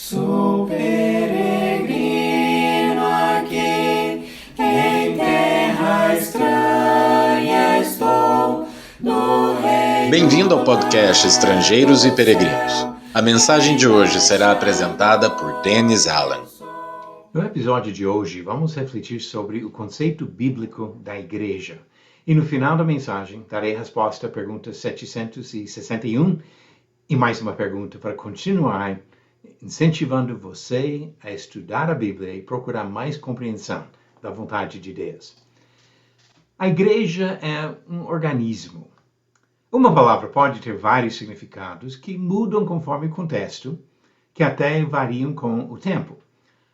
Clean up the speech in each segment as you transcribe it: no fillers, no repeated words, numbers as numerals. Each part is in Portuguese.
Sou peregrino aqui, em terra estranha estou, no reino. Bem-vindo ao podcast Estrangeiros e Peregrinos. A mensagem de hoje será apresentada por Dennis Allen. No episódio de hoje, vamos refletir sobre o conceito bíblico da igreja. E no final da mensagem, darei a resposta à pergunta 761 e mais uma pergunta para continuar incentivando você a estudar a Bíblia e procurar mais compreensão da vontade de Deus. A igreja é um organismo. Uma palavra pode ter vários significados que mudam conforme o contexto, que até variam com o tempo.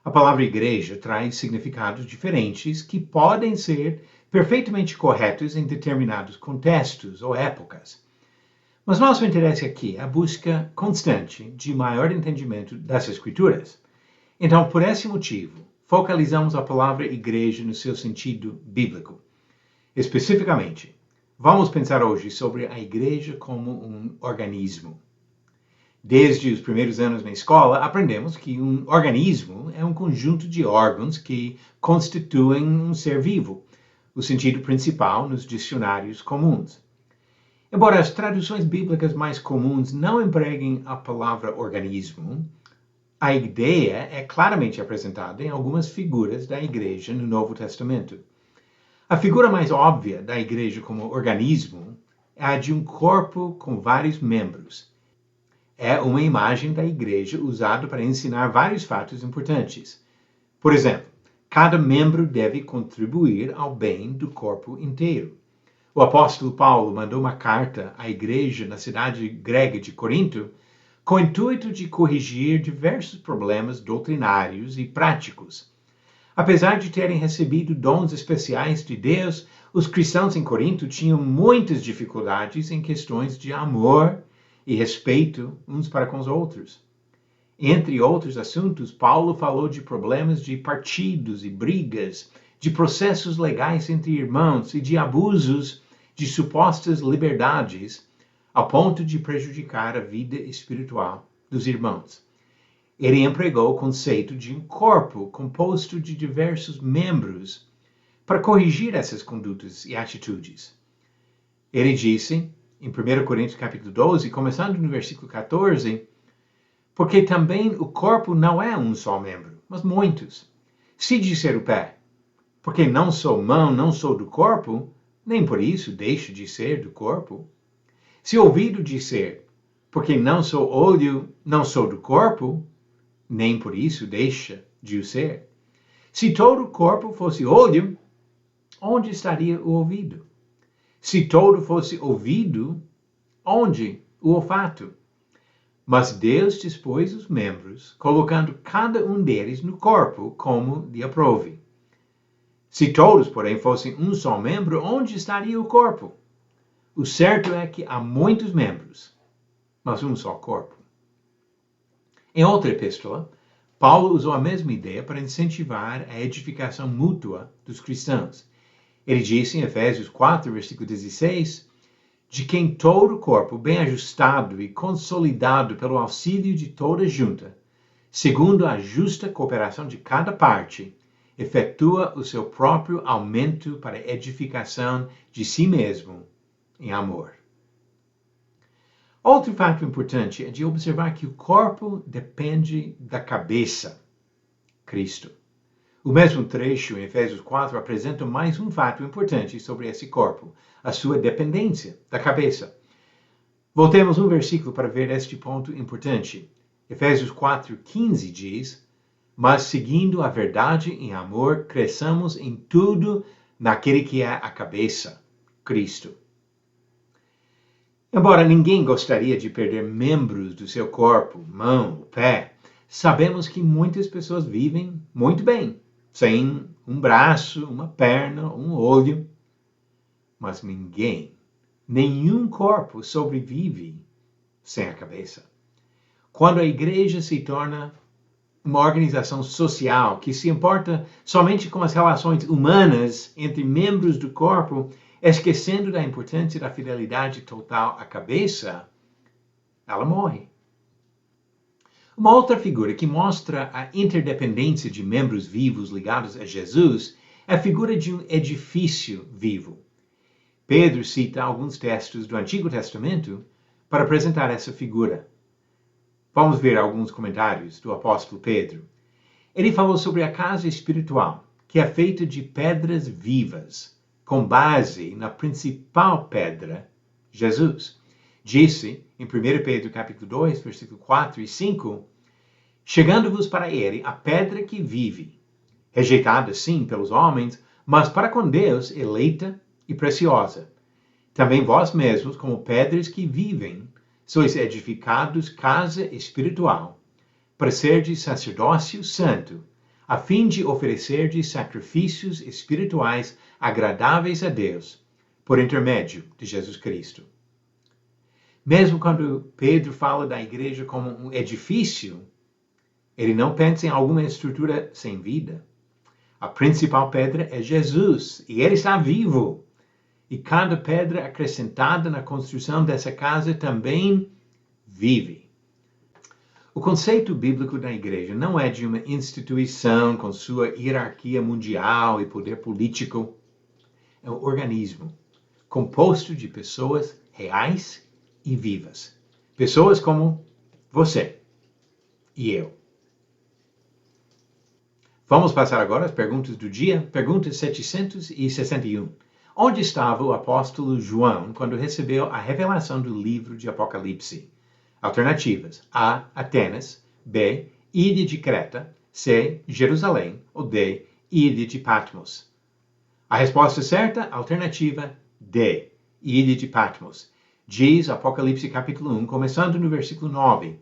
A palavra igreja traz significados diferentes que podem ser perfeitamente corretos em determinados contextos ou épocas. Mas nosso interesse aqui é a busca constante de maior entendimento das Escrituras. Então, por esse motivo, focalizamos a palavra igreja no seu sentido bíblico. Especificamente, vamos pensar hoje sobre a igreja como um organismo. Desde os primeiros anos na escola, aprendemos que um organismo é um conjunto de órgãos que constituem um ser vivo, o sentido principal nos dicionários comuns. Embora as traduções bíblicas mais comuns não empreguem a palavra organismo, a ideia é claramente apresentada em algumas figuras da igreja no Novo Testamento. A figura mais óbvia da igreja como organismo é a de um corpo com vários membros. É uma imagem da igreja usada para ensinar vários fatos importantes. Por exemplo, cada membro deve contribuir ao bem do corpo inteiro. O apóstolo Paulo mandou uma carta à igreja na cidade grega de Corinto com o intuito de corrigir diversos problemas doutrinários e práticos. Apesar de terem recebido dons especiais de Deus, os cristãos em Corinto tinham muitas dificuldades em questões de amor e respeito uns para com os outros. Entre outros assuntos, Paulo falou de problemas de partidos e brigas, de processos legais entre irmãos e de abusos de supostas liberdades, a ponto de prejudicar a vida espiritual dos irmãos. Ele empregou o conceito de um corpo composto de diversos membros para corrigir essas condutas e atitudes. Ele disse, em 1 Coríntios capítulo 12, começando no versículo 14, porque também o corpo não é um só membro, mas muitos. Se disser o pé, porque não sou mão, não sou do corpo, nem por isso deixo de ser do corpo. Se ouvido disser, porque não sou olho, não sou do corpo, nem por isso deixa de o ser. Se todo o corpo fosse olho, onde estaria o ouvido? Se todo fosse ouvido, onde o olfato? Mas Deus dispôs os membros, colocando cada um deles no corpo como lhe aprouve. Se todos, porém, fossem um só membro, onde estaria o corpo? O certo é que há muitos membros, mas um só corpo. Em outra epístola, Paulo usou a mesma ideia para incentivar a edificação mútua dos cristãos. Ele disse em Efésios 4, versículo 16, de quem todo o corpo, bem ajustado e consolidado pelo auxílio de toda junta, segundo a justa cooperação de cada parte, efetua o seu próprio aumento para a edificação de si mesmo em amor. Outro fato importante é de observar que o corpo depende da cabeça, Cristo. O mesmo trecho em Efésios 4 apresenta mais um fato importante sobre esse corpo, a sua dependência da cabeça. Voltemos um versículo para ver este ponto importante. Efésios 4:15 diz, mas seguindo a verdade em amor, cresçamos em tudo naquele que é a cabeça, Cristo. Embora ninguém gostaria de perder membros do seu corpo, mão, pé, sabemos que muitas pessoas vivem muito bem, sem um braço, uma perna, um olho. Mas nenhum corpo sobrevive sem a cabeça. Quando a igreja se torna uma organização social que se importa somente com as relações humanas entre membros do corpo, esquecendo da importância da fidelidade total à cabeça, ela morre. Uma outra figura que mostra a interdependência de membros vivos ligados a Jesus é a figura de um edifício vivo. Pedro cita alguns textos do Antigo Testamento para apresentar essa figura. Vamos ver alguns comentários do apóstolo Pedro. Ele falou sobre a casa espiritual, que é feita de pedras vivas, com base na principal pedra, Jesus. Disse, em 1 Pedro capítulo 2, versículo 4 e 5, chegando-vos para ele a pedra que vive, rejeitada sim pelos homens, mas para com Deus eleita e preciosa. Também vós mesmos, como pedras que vivem, sois edificados casa espiritual, para serdes sacerdócio santo, a fim de oferecerdes sacrifícios espirituais agradáveis a Deus, por intermédio de Jesus Cristo. Mesmo quando Pedro fala da igreja como um edifício, ele não pensa em alguma estrutura sem vida. A principal pedra é Jesus, e ele está vivo. E cada pedra acrescentada na construção dessa casa também vive. O conceito bíblico da igreja não é de uma instituição com sua hierarquia mundial e poder político. É um organismo composto de pessoas reais e vivas. Pessoas como você e eu. Vamos passar agora às perguntas do dia. Pergunta 761. Onde estava o apóstolo João quando recebeu a revelação do livro de Apocalipse? Alternativas: A. Atenas, B. Ilha de Creta, C. Jerusalém ou D. Ilha de Patmos. A resposta certa, alternativa D. Ilha de Patmos. Diz Apocalipse capítulo 1, começando no versículo 9.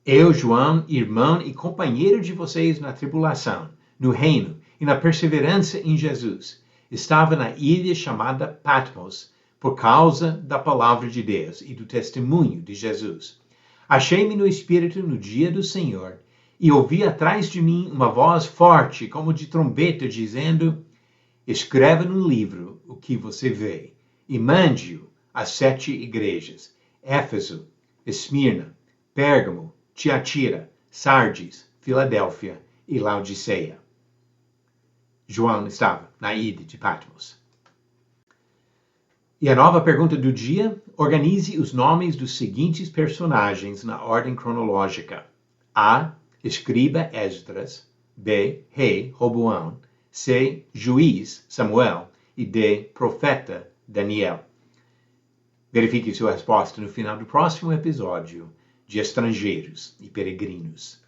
Eu, João, irmão e companheiro de vocês na tribulação, no reino e na perseverança em Jesus, estava na ilha chamada Patmos, por causa da palavra de Deus e do testemunho de Jesus. Achei-me no Espírito no dia do Senhor, e ouvi atrás de mim uma voz forte, como de trombeta, dizendo: escreva no livro o que você vê, e mande-o às 7 igrejas: Éfeso, Esmirna, Pérgamo, Tiatira, Sardes, Filadélfia e Laodiceia. João estava na ilha de Patmos. E a nova pergunta do dia: organize os nomes dos seguintes personagens na ordem cronológica. A. Escriba Esdras. B. Rei Roboão. C. Juiz Samuel. E D. Profeta Daniel. Verifique sua resposta no final do próximo episódio de Estrangeiros e Peregrinos.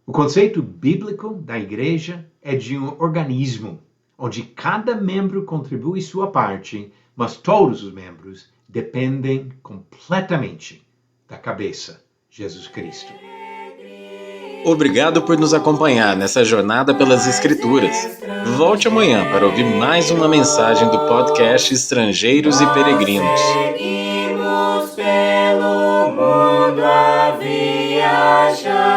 O conceito bíblico da igreja é de um organismo, onde cada membro contribui sua parte, mas todos os membros dependem completamente da cabeça, Jesus Cristo. Obrigado por nos acompanhar nessa jornada pelas Escrituras. Volte amanhã para ouvir mais uma mensagem do podcast Estrangeiros e Peregrinos. Seguimos pelo mundo a viajar.